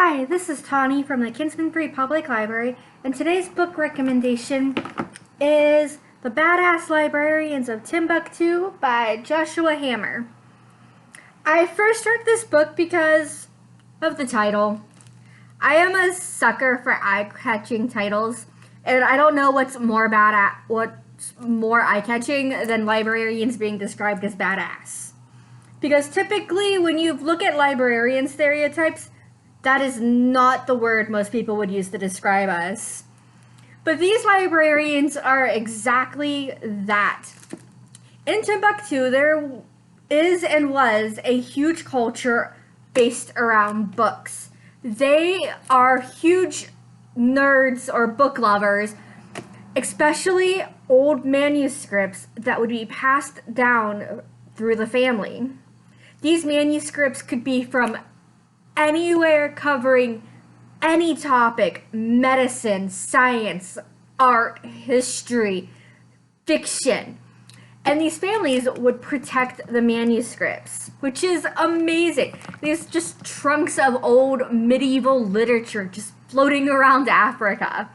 Hi, this is Tawny from the Kinsman Free Public Library, and today's book recommendation is The Badass Librarians of Timbuktu by Joshua Hammer. I first read this book because of the title. I am a sucker for eye-catching titles, and I don't know what's more eye-catching than librarians being described as badass. Because typically, when you look at librarian stereotypes, that is not the word most people would use to describe us. But these librarians are exactly that. In Timbuktu, there is and was a huge culture based around books. They are huge nerds or book lovers, especially old manuscripts that would be passed down through the family. These manuscripts could be from anywhere covering any topic: medicine, science, art, history, fiction. And these families would protect the manuscripts, which is amazing. These just trunks of old medieval literature just floating around Africa.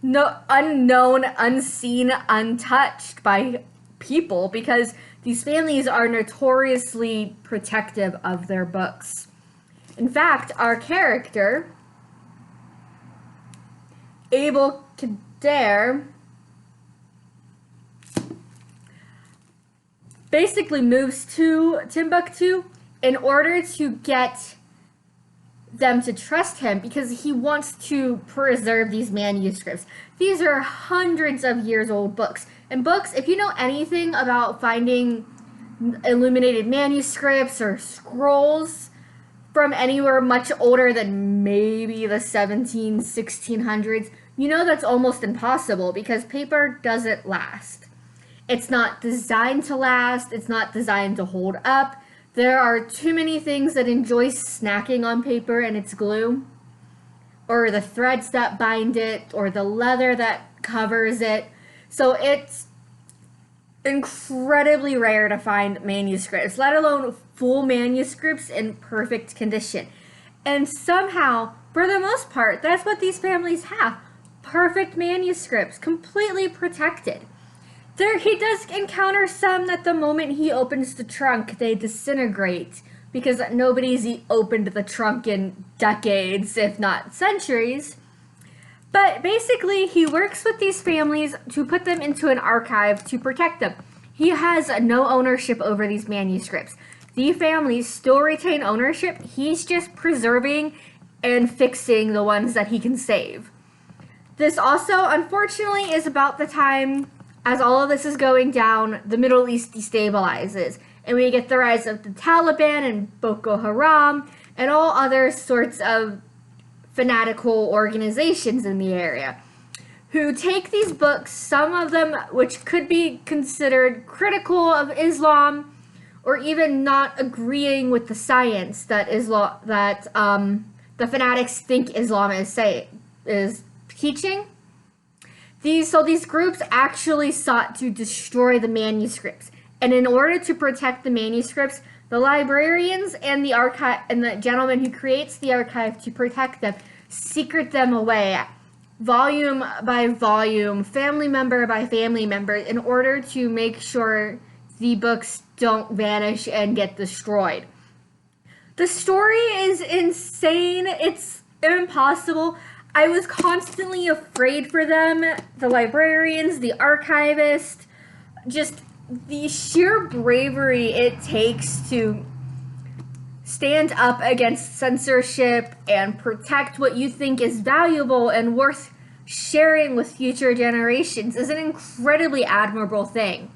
No, unknown, unseen, untouched by people, because these families are notoriously protective of their books. In fact, our character, Abel Kader, basically moves to Timbuktu in order to get them to trust him because he wants to preserve these manuscripts. These are hundreds of years old books. And books, if you know anything about finding illuminated manuscripts or scrolls from anywhere much older than maybe the 1600s, you know that's almost impossible because paper doesn't last. It's not designed to last. It's not designed to hold up. There are too many things that enjoy snacking on paper and its glue, or the threads that bind it, or the leather that covers it. So it's incredibly rare to find manuscripts, let alone full manuscripts in perfect condition. And somehow, for the most part, that's what these families have. Perfect manuscripts, completely protected. He does encounter some that the moment he opens the trunk, they disintegrate because nobody's opened the trunk in decades, if not centuries. But basically, he works with these families to put them into an archive to protect them. He has no ownership over these manuscripts. The families still retain ownership. He's just preserving and fixing the ones that he can save. This also, unfortunately, is about the time, as all of this is going down, the Middle East destabilizes. And we get the rise of the Taliban and Boko Haram and all other sorts of fanatical organizations in the area who take these books, some of them which could be considered critical of Islam or even not agreeing with the science that the fanatics think Islam is teaching. These groups actually sought to destroy the manuscripts, and in order to protect the manuscripts, the librarians and the gentleman who creates the archive to protect them secret them away, volume by volume, family member by family member, in order to make sure the books don't vanish and get destroyed. The story is insane. It's impossible. I was constantly afraid for them, the librarians, the archivist, just the sheer bravery it takes to stand up against censorship and protect what you think is valuable and worth sharing with future generations is an incredibly admirable thing.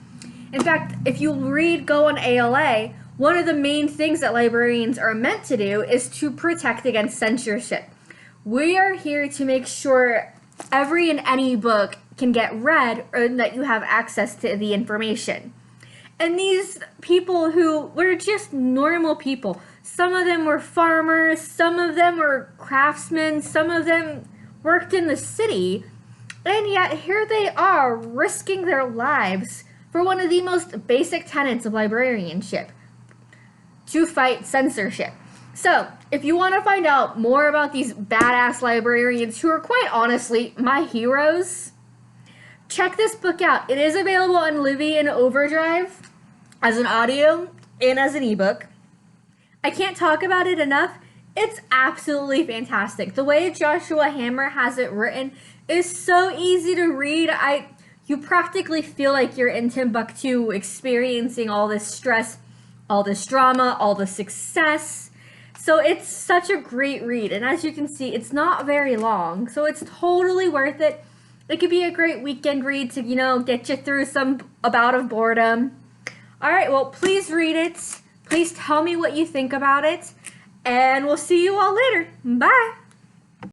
In fact, if you go on ALA, one of the main things that librarians are meant to do is to protect against censorship. We are here to make sure every and any book can get read or that you have access to the information. And these people who were just normal people, some of them were farmers, some of them were craftsmen, some of them worked in the city, and yet here they are risking their lives for one of the most basic tenets of librarianship, to fight censorship. So, if you want to find out more about these badass librarians who are quite honestly my heroes, check this book out. It is available on Libby and Overdrive as an audio and as an ebook. I can't talk about it enough. It's absolutely fantastic. The way Joshua Hammer has it written is so easy to read. You practically feel like you're in Timbuktu experiencing all this stress, all this drama, all the success. So it's such a great read. And as you can see, it's not very long. So it's totally worth it. It could be a great weekend read to, get you through a bout of boredom. All right, well, please read it. Please tell me what you think about it. And we'll see you all later. Bye.